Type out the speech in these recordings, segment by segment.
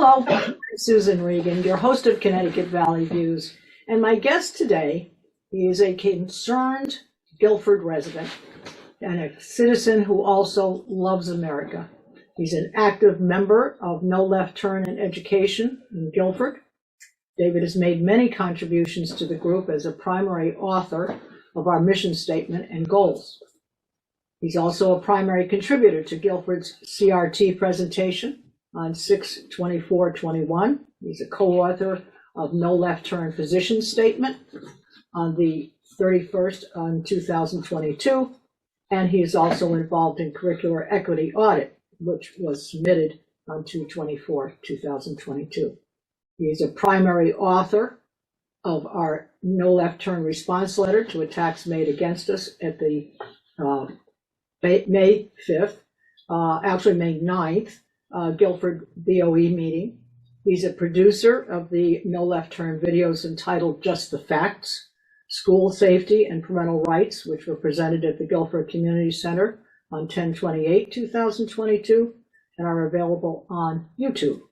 Hello, I'm Susan Regan, your host of Connecticut Valley Views, and my guest today is a concerned Guilford resident and a citizen who also loves America. He's an active member of No Left Turn in Education in Guilford. David has made many contributions to the group as a primary author of our mission statement and goals. He's also a primary contributor to Guilford's CRT presentation on 6/24/21. He's a co-author of No Left Turn position statement on the 31st on 2022, and he is also involved in curricular equity audit, which was submitted on 2/24/2022. He is a primary author of our No Left Turn response letter to attacks made against us at the May 5th, actually May 9th, Guilford BOE meeting. He's a producer of the No Left Turn videos entitled Just the Facts, School Safety and Parental Rights, which were presented at the Guilford Community Center on 10/28/2022 and are available on YouTube.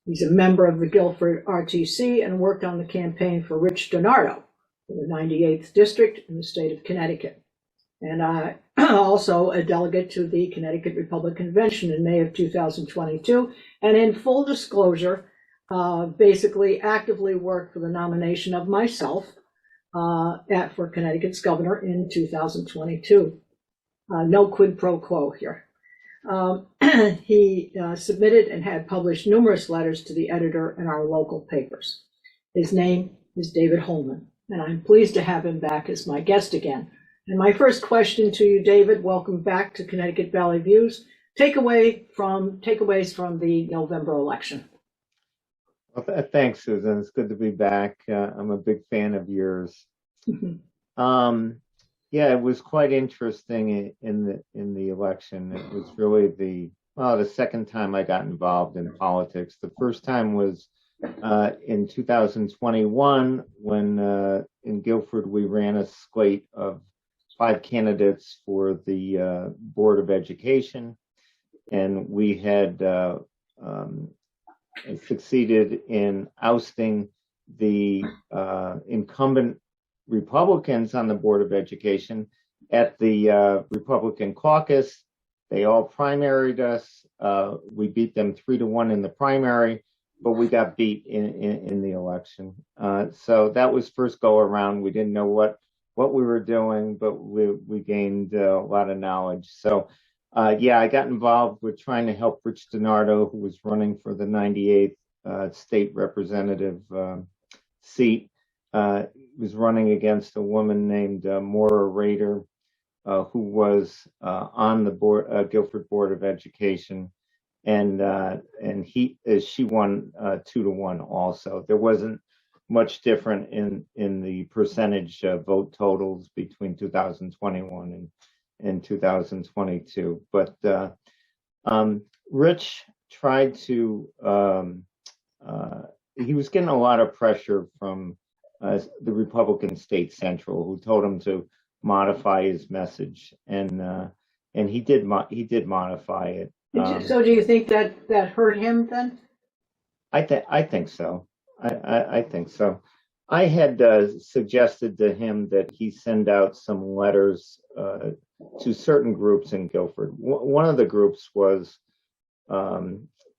He's a member of the Guilford RTC and worked on the campaign for Rich DiNardo for the 98th District in the state of Connecticut. And also a delegate to the Connecticut Republican Convention in May of 2022. And in full disclosure, basically actively worked for the nomination of myself for Connecticut's governor in 2022. No quid pro quo here. He submitted and had published numerous letters to the editor in our local papers. His name is David Holman, and I'm pleased to have him back as my guest again. And my first question to you, David, welcome back to Connecticut Valley Views. Takeaways from the November election. Well, thanks, Susan. It's good to be back. I'm a big fan of yours. Yeah, it was quite interesting in the election. It was really the second time I got involved in politics. The first time was in 2021 when in Guilford we ran a slate of 5 candidates for the Board of Education, and we had succeeded in ousting the incumbent Republicans on the Board of Education at the Republican caucus. They all primaried us. We beat them 3-1 in the primary, but we got beat in the election. So that was first go around. We didn't know what we were doing, but we gained a lot of knowledge. So yeah, I got involved with trying to help Rich DiNardo, who was running for the 98th state representative seat. Was running against a woman named Maura Rader, who was on the Guilford Board of Education, and she won 2-1 also. There wasn't much different in the percentage vote totals between 2021 and 2022. But Rich tried to, he was getting a lot of pressure from the Republican State Central, who told him to modify his message, and he did modify it. So do you think that hurt him then? I think so. I think so. I had suggested to him that he send out some letters to certain groups in Guilford. One of the groups was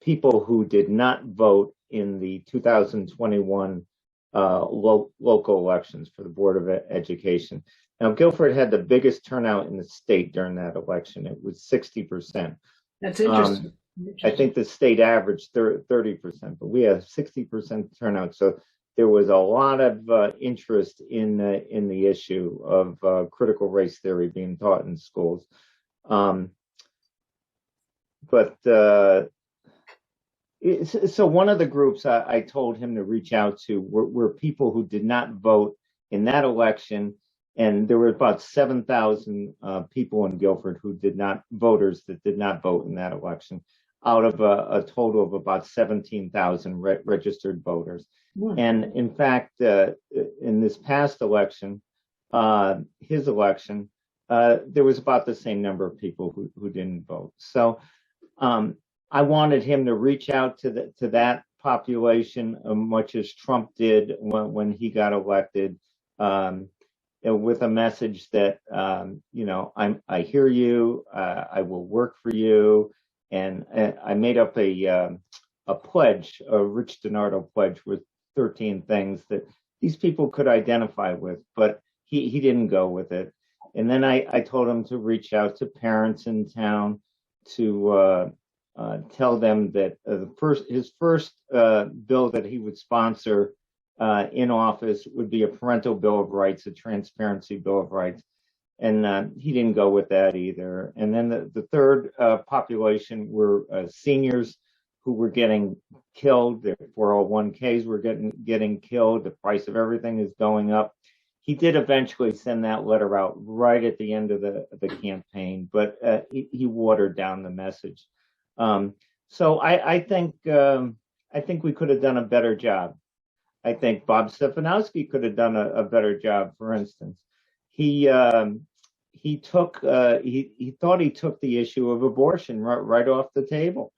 people who did not vote in the 2021 local elections for the Board of Education. Now, Guilford had the biggest turnout in the state during that election. It was 60%. That's interesting. I think the state averaged 30%, but we had 60% turnout. So there was a lot of interest in the issue of critical race theory being taught in schools. So one of the groups I told him to reach out to were people who did not vote in that election, and there were about 7,000 people in Guilford voters that did not vote in that election, out of a total of about 17,000 registered voters. And in fact, in this past election, his election, there was about the same number of people who didn't vote. So I wanted him to reach out to that population much as Trump did when he got elected, um, with a message that I hear you, I will work for you, and I made up a pledge, a Rich DiNardo pledge with 13 things that these people could identify with, but he didn't go with it. And then I told him to reach out to parents in town to tell them that his first bill that he would sponsor in office would be a parental bill of rights, a transparency bill of rights. And he didn't go with that either. And then the third population were seniors who were getting killed. Their 401ks were getting killed. The price of everything is going up. He did eventually send that letter out right at the end of the campaign, but he watered down the message. So I think we could have done a better job. I think Bob Stefanowski could have done a better job. For instance, he thought he took the issue of abortion right off the table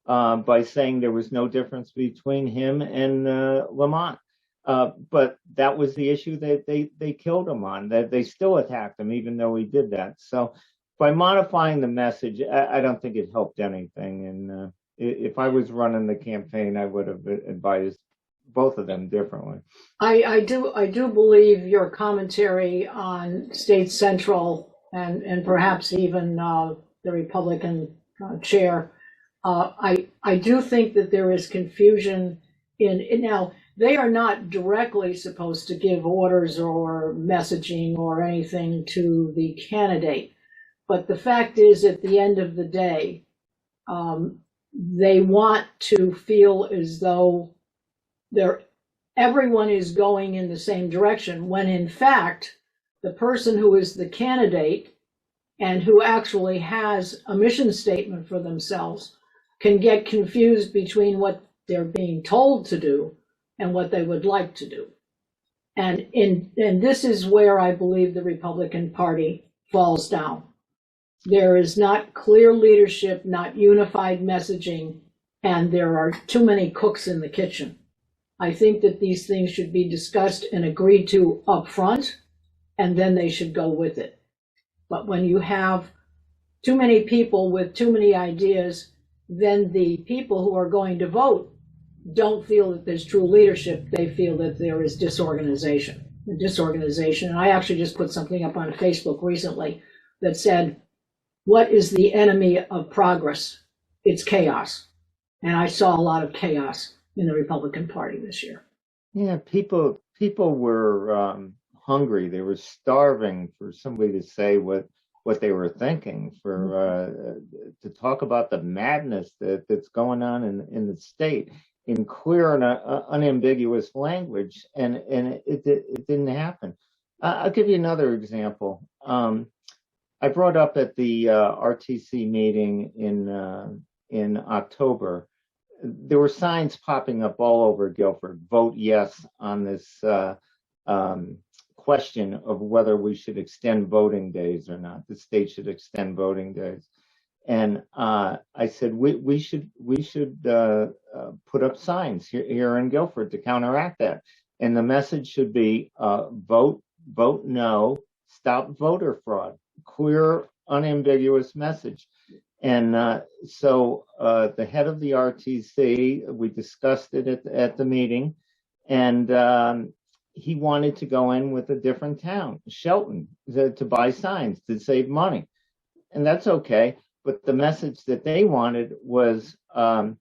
by saying there was no difference between him and Lamont. But that was the issue that they killed him on. That they still attacked him even though he did that. So by modifying the message, I don't think it helped anything. And if I was running the campaign, I would have advised both of them differently. I do believe your commentary on State Central and perhaps even the Republican chair. I do think that there is confusion in now. They are not directly supposed to give orders or messaging or anything to the candidate, but the fact is, at the end of the day, they want to feel as though everyone is going in the same direction, when in fact, the person who is the candidate and who actually has a mission statement for themselves can get confused between what they're being told to do and what they would like to do. And this is where I believe the Republican Party falls down. There is not clear leadership, not unified messaging, and there are too many cooks in the kitchen. I think that these things should be discussed and agreed to up front, and then they should go with it. But when you have too many people with too many ideas, then the people who are going to vote don't feel that there's true leadership. They feel that there is disorganization. And I actually just put something up on Facebook recently that said, what is the enemy of progress? It's chaos. And I saw a lot of chaos in the Republican Party this year. Yeah, people were hungry. They were starving for somebody to say what they were thinking, for to talk about the madness that's going on in the state in clear and unambiguous language, and it didn't happen. I'll give you another example. I brought up at the RTC meeting in October. There were signs popping up all over Guilford. Vote yes on this question of whether we should extend voting days or not. The state should extend voting days. And I said we should put up signs here in Guilford to counteract that. And the message should be vote no, stop voter fraud. Clear, unambiguous message. And so the head of the RTC, we discussed it at the meeting, and he wanted to go in with a different town, Shelton, to buy signs to save money. And that's okay. But the message that they wanted was a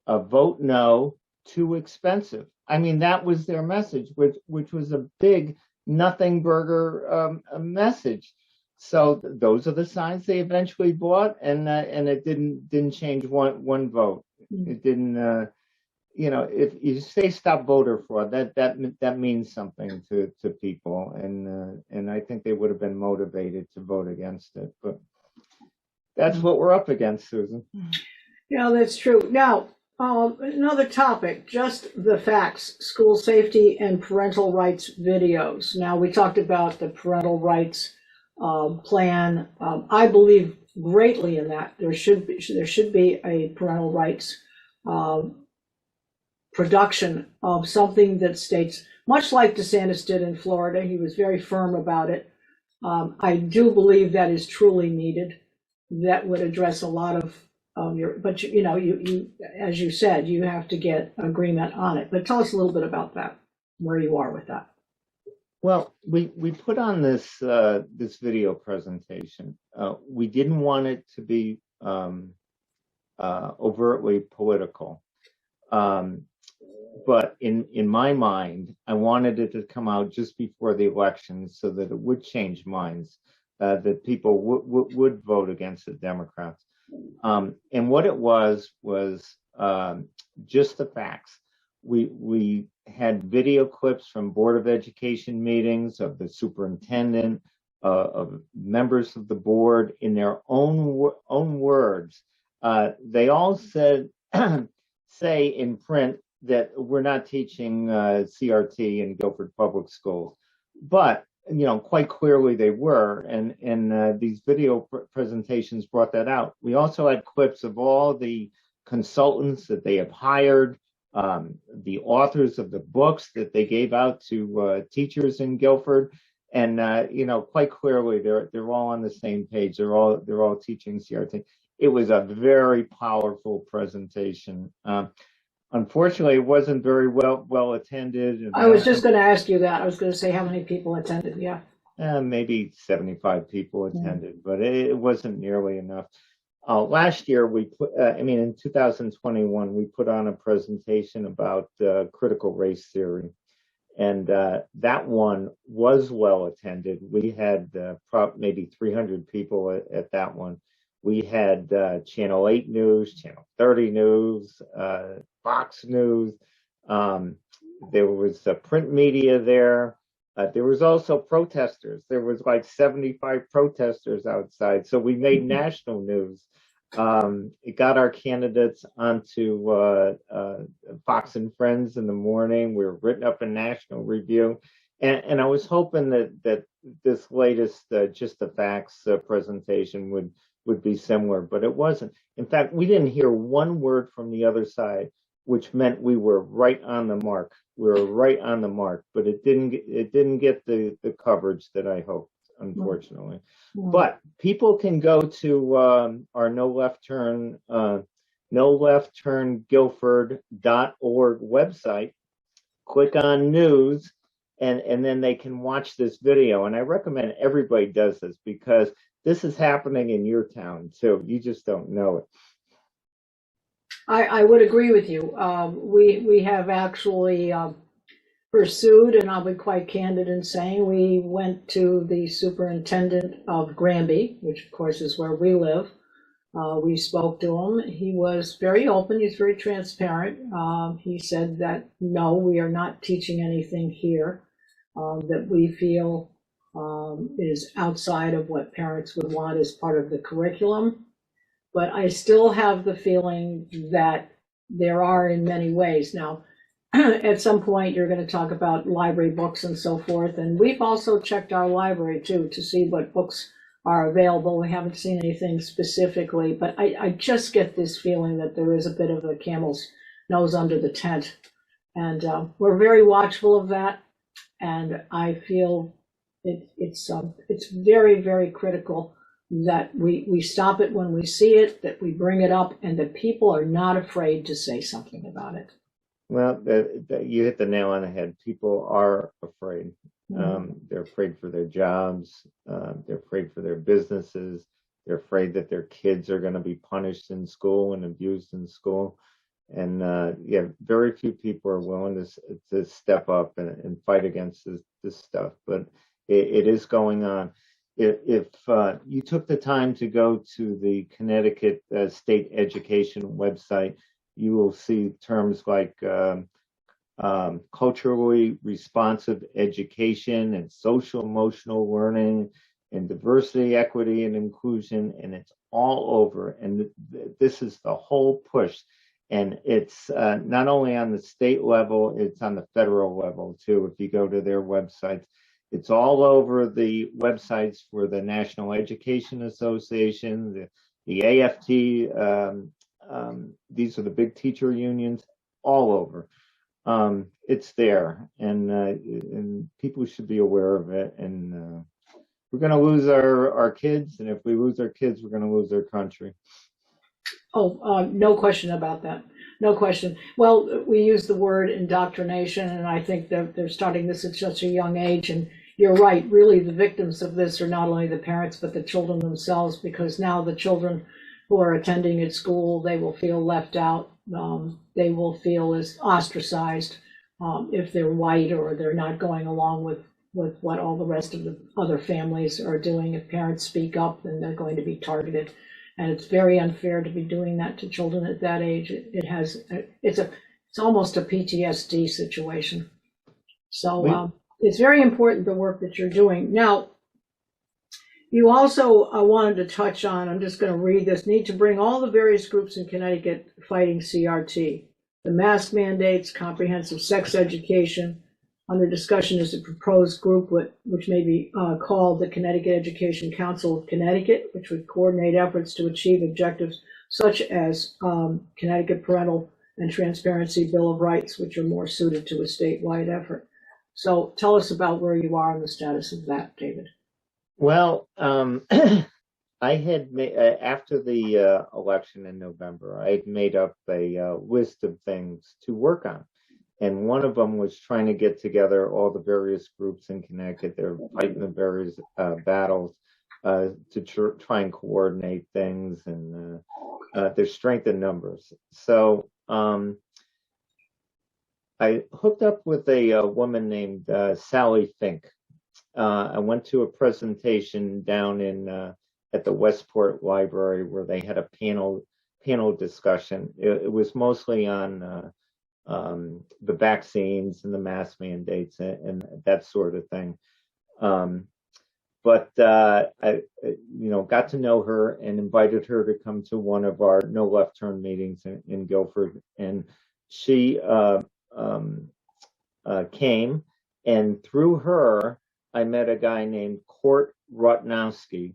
vote no, too expensive. I mean, that was their message, which was a big nothing burger message. So those are the signs they eventually bought, and it didn't change one vote. It didn't. If you say stop voter fraud, that means something to people, and I think they would have been motivated to vote against it. But that's what we're up against, Susan. Yeah, that's true. Now, another topic, just the facts, school safety and parental rights videos. Now, we talked about the parental rights plan. I believe greatly in that. There should be a parental rights production of something that states, much like DeSantis did in Florida. He was very firm about it. I do believe that is truly needed. That would address a lot of but you as you said, you have to get agreement on it. But tell us a little bit about that, where you are with that. Well, we put on this this video presentation. We didn't want it to be overtly political, but in my mind, I wanted it to come out just before the election so that it would change minds, that people would vote against the Democrats. And what it was just the facts. We had video clips from Board of Education meetings of the superintendent, of members of the board in their own words. They all said, say in print that we're not teaching CRT in Guilford Public Schools, but quite clearly they were, and these video presentations brought that out. We also had clips of all the consultants that they have hired, the authors of the books that they gave out to teachers in Guilford, and quite clearly they're all on the same page. They're all teaching CRT. It was a very powerful presentation. Unfortunately, it wasn't very well attended. I was just going to ask you that. I was going to say how many people attended. Yeah. Maybe 75 people attended, but it wasn't nearly enough. Last year, in 2021, we put on a presentation about critical race theory, and that one was well attended. We had maybe 300 people at that one. We had Channel 8 News, Channel 30 News, Fox News. There was print media there. There was also protesters. There was like 75 protesters outside. So we made national news. It got our candidates onto Fox and Friends in the morning. We were written up in National Review. And I was hoping that this latest Just the Facts presentation would be similar, but it wasn't. In fact, we didn't hear one word from the other side, which meant we were right on the mark. We were right on the mark, but it didn't get the coverage that I hoped, unfortunately. Mm-hmm. But people can go to our No Left Turn Guilford.org website, click on news, and then they can watch this video. And I recommend everybody does this because this is happening in your town too. You just don't know it. I would agree with you. We have actually pursued, and I'll be quite candid in saying, we went to the superintendent of Granby, which of course is where we live. We spoke to him. He was very open. He's very transparent. He said that, no, we are not teaching anything here that we feel is outside of what parents would want as part of the curriculum. But I still have the feeling that there are in many ways. Now, at some point, you're going to talk about library books and so forth. And we've also checked our library, too, to see what books are available. We haven't seen anything specifically, but I just get this feeling that there is a bit of a camel's nose under the tent. And we're very watchful of that. And I feel it's very, very critical that we stop it when we see it, that we bring it up, and that people are not afraid to say something about it. Well, you hit the nail on the head. People are afraid. Mm-hmm. They're afraid for their jobs. They're afraid for their businesses. They're afraid that their kids are going to be punished in school and abused in school. And very few people are willing to step up and fight against this stuff. But it is going on. If you took the time to go to the Connecticut State Education website, you will see terms like culturally responsive education and social emotional learning and diversity, equity, and inclusion, and it's all over. And this is the whole push. And it's not only on the state level, it's on the federal level too, if you go to their websites. It's all over the websites for the National Education Association, the AFT. These are the big teacher unions all over. It's there, and people should be aware of it. And we're going to lose our kids, and if we lose our kids, we're going to lose our country. Oh, no question about that. No question. Well, we use the word indoctrination, and I think that they're starting this at such a young age. And you're right, really, the victims of this are not only the parents, but the children themselves, because now the children who are attending at school, they will feel left out. They will feel as ostracized if they're white, or they're not going along with what all the rest of the other families are doing. If parents speak up, then they're going to be targeted. And it's very unfair to be doing that to children at that age. It's almost a PTSD situation. So it's very important, the work that you're doing. Now, you also wanted to touch on, I'm just going to read this, need to bring all the various groups in Connecticut fighting CRT, the mask mandates, comprehensive sex education. Under discussion is a proposed group which may be called the Connecticut Education Council of Connecticut, which would coordinate efforts to achieve objectives such as Connecticut Parental and Transparency Bill of Rights, which are more suited to a statewide effort. So tell us about where you are and the status of that, David. Well, I had made, after the election in November, I had made up a list of things to work on. And one of them was trying to get together all the various groups in Connecticut. They're fighting the various battles to try and coordinate things, and there's strength in numbers. So I hooked up with a woman named Sally Fink. I went to a presentation down in at the Westport Library where they had a panel discussion. It was mostly on the vaccines and the mask mandates and that sort of thing. But I, got to know her and invited her to come to one of our No Left Turn meetings in Guilford, and she came, and through her, I met a guy named Court Rutnowski.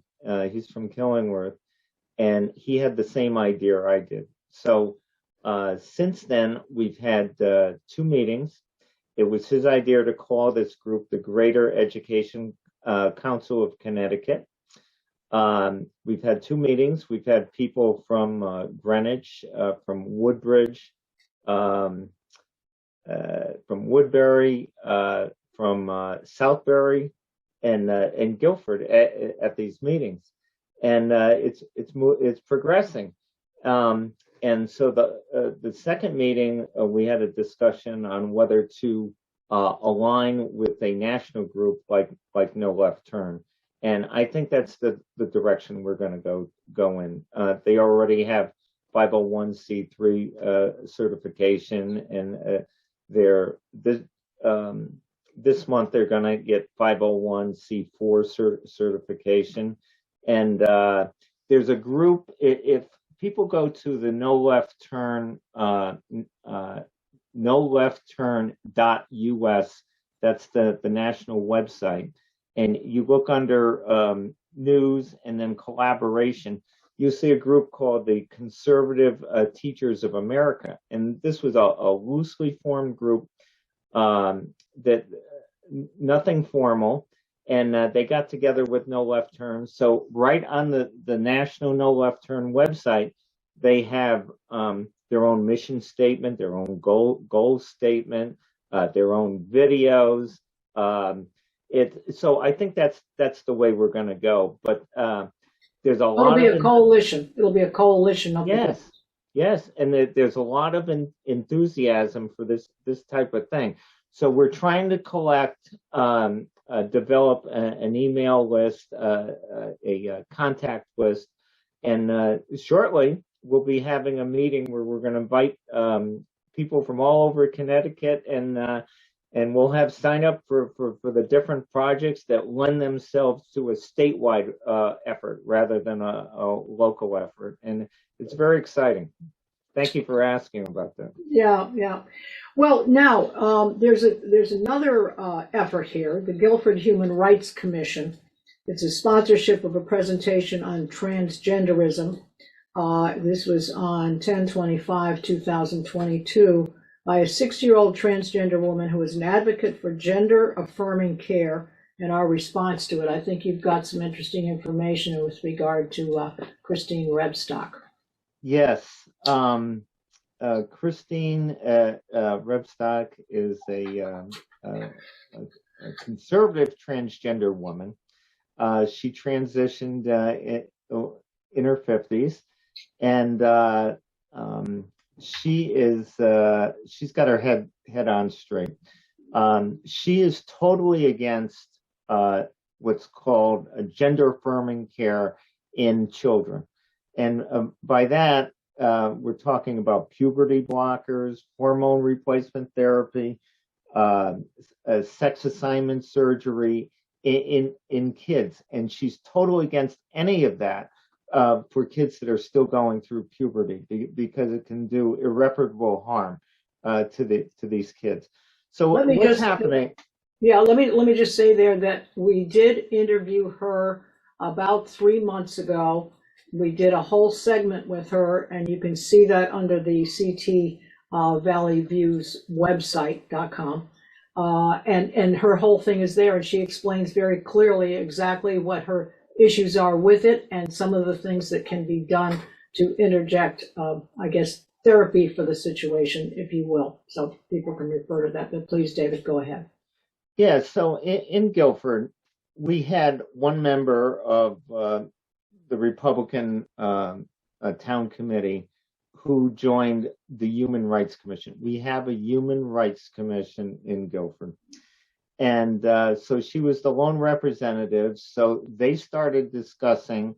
He's from Killingworth, and he had the same idea I did. So since then, we've had 2 meetings. It was his idea to call this group the Greater Education Council of Connecticut. We've had 2 meetings. We've had people from Greenwich, from Woodbridge, from Woodbury, from Southbury, and Guilford at these meetings, and it's progressing. And so the second meeting, we had a discussion on whether to align with a national group like No Left Turn, and I think that's the direction we're going to go in. They already have 501c3 certification, and this month they're going to get 501c4 certification. And there's a group, if people go to the No Left Turn, noleftturn.us, that's the national website, and you look under news and then collaboration, you'll see a group called the Conservative Teachers of America. And this was a loosely formed group, that nothing formal, and they got together with No Left Turn. So right on the National No Left Turn website, they have their own mission statement, their own goal statement, their own videos. So I think that's the way we're going to go. But there's a lot. It'll be a coalition. It'll be a coalition of Yes, and there's a lot of enthusiasm for this type of thing. So we're trying to collect, develop an email list, a contact list, and shortly we'll be having a meeting where we're going to invite people from all over Connecticut, and we'll have sign up for the different projects that lend themselves to a statewide effort rather than a local effort, and it's very exciting. Thank you for asking about that. Yeah, yeah. Well, now there's another effort here, the Guilford Human Rights Commission. It's a sponsorship of a presentation on transgenderism. This was on 10/25/2022 by a 60-year-old transgender woman who is an advocate for gender affirming care and our response to it. I think you've got some interesting information with regard to Christine Rebstock. Yes. Christine Rebstock is a conservative transgender woman. She transitioned in her 50s, and she's got her head on straight. She is totally against what's called a gender affirming care in children, and by that we're talking about puberty blockers, hormone replacement therapy, sex assignment surgery in kids, and she's totally against any of that for kids that are still going through puberty because it can do irreparable harm to these kids. So what's happening? Yeah, let me just say there that we did interview her about 3 months ago. We did a whole segment with her, and you can see that under the CT Valley Views website.com. And her whole thing is there, and she explains very clearly exactly what her issues are with it and some of the things that can be done to interject, I guess, therapy for the situation, if you will. So people can refer to that. But please, David, go ahead. Yeah, so in Guilford, we had one member of the Republican town committee who joined the Human Rights Commission. We have a Human Rights Commission in Guilford. And so she was the lone representative. So they started discussing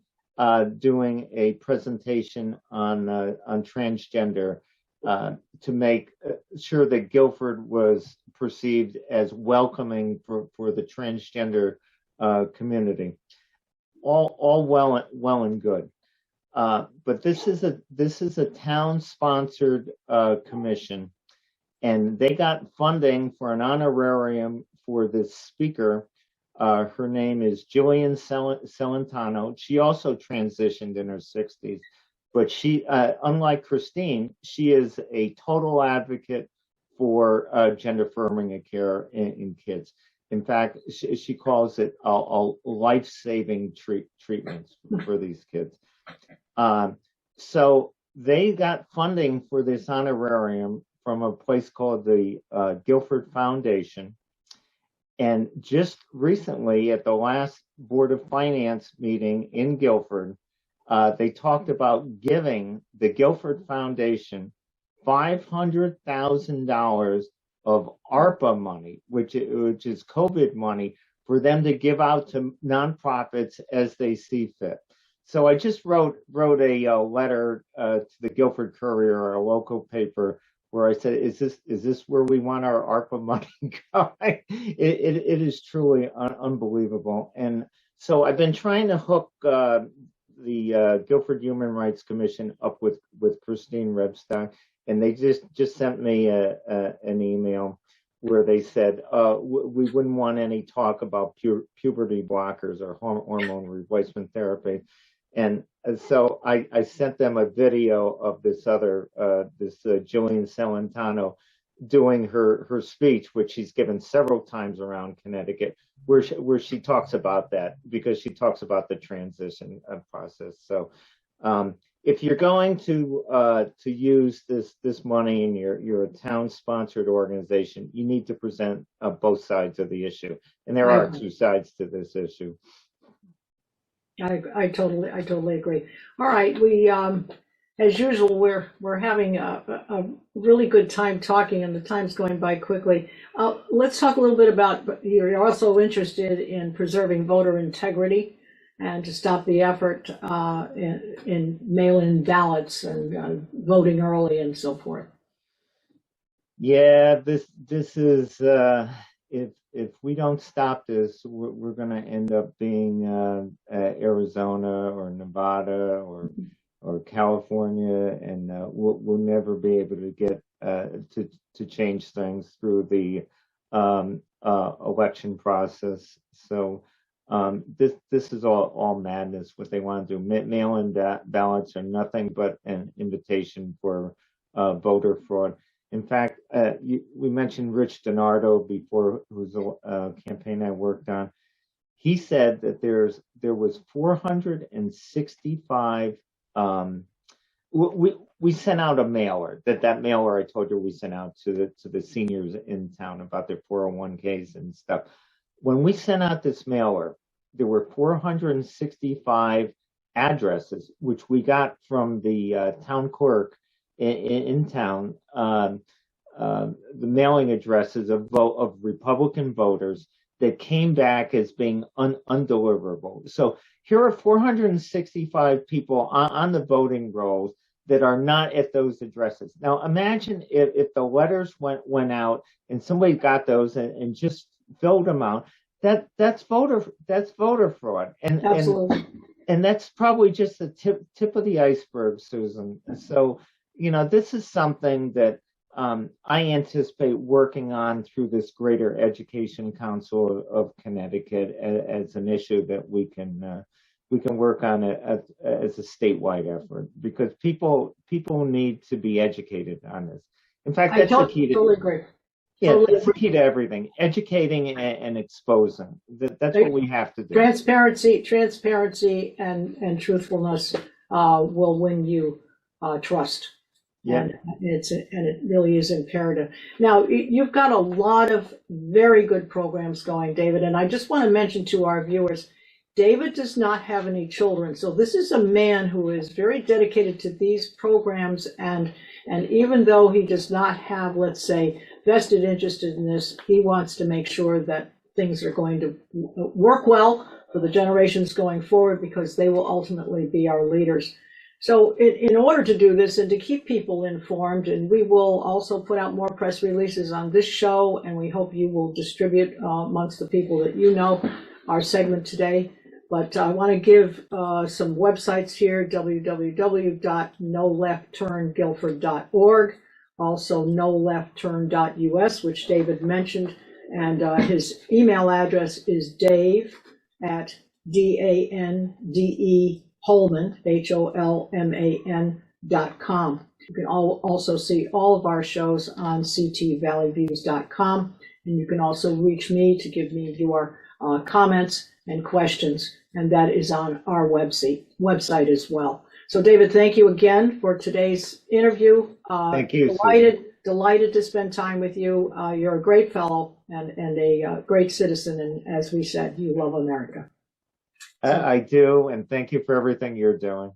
doing a presentation on transgender to make sure that Guilford was perceived as welcoming for the transgender community. All well and good. But this is a town-sponsored commission, and they got funding for an honorarium for this speaker. Her name is Jillian Celentano. She also transitioned in her 60s, but she, unlike Christine, she is a total advocate for gender affirming care in kids. In fact, she calls it a life-saving treatment for these kids. So they got funding for this honorarium from a place called the Guilford Foundation. And just recently at the last Board of Finance meeting in Guilford, they talked about giving the Guilford Foundation $500,000 of ARPA money, which is COVID money, for them to give out to nonprofits as they see fit. So I just wrote a letter to the Guilford Courier, a local paper, where I said, "Is this where we want our ARPA money going?" It is truly unbelievable. And so I've been trying to hook the Guilford Human Rights Commission up with Christine Rebstock, and they just sent me an email where they said we wouldn't want any talk about puberty blockers or hormone replacement therapy. And so I sent them a video of this other Jillian Celentano doing her speech, which she's given several times around Connecticut, where she talks about that, because she talks about the transition process. So if you're going to use this money and you're a town sponsored organization, you need to present both sides of the issue, and there are two sides to this issue. I totally agree. All right, we as usual we're having a really good time talking, and the time's going by quickly. Let's talk a little bit about, you're also interested in preserving voter integrity and to stop the effort in mail-in ballots and voting early and so forth. Yeah, this is if we don't stop this, we're going to end up being Arizona or Nevada or or California, and we'll never be able to get to change things through the election process. So this is all madness. What they want to do, mail-in ballots are nothing but an invitation for voter fraud. In fact, we mentioned Rich DiNardo before, who's a campaign I worked on. He said that there was 465. We sent out a mailer. That mailer I told you we sent out to the seniors in town about their 401ks and stuff. When we sent out this mailer, there were 465 addresses, which we got from the town clerk in town. The mailing addresses of Republican voters that came back as being undeliverable. So here are 465 people on the voting rolls that are not at those addresses. Now imagine if the letters went out and somebody got those and just filled them out. That's voter fraud. Absolutely. And that's probably just the tip of the iceberg, Susan. So, this is something that I anticipate working on through this Greater Education Council of Connecticut as an issue that we can work on it as a statewide effort, because people need to be educated on this. In fact, that's the key to totally agree. Yeah, that's the key to everything: educating and exposing. That's what we have to do. Transparency, and truthfulness will win you trust. Yeah. And it really is imperative. Now, you've got a lot of very good programs going, David, and I just want to mention to our viewers, David does not have any children, so this is a man who is very dedicated to these programs, and even though he does not have, let's say, vested interest in this, he wants to make sure that things are going to work well for the generations going forward, because they will ultimately be our leaders. So in order to do this and to keep people informed, and we will also put out more press releases on this show, and we hope you will distribute amongst the people that you know our segment today. But I want to give some websites here: www.noleftturnguilford.org, also nolefttturn.us, which David mentioned, and his email address is dave@DANDE Holman.com. You can also see all of our shows on ctvalleyviews.com, and you can also reach me to give me your comments and questions, and that is on our website as well. So, David, thank you again for today's interview. Thank you. Delighted to spend time with you. You're a great fellow and a great citizen, and as we said, you love America. I do, and thank you for everything you're doing.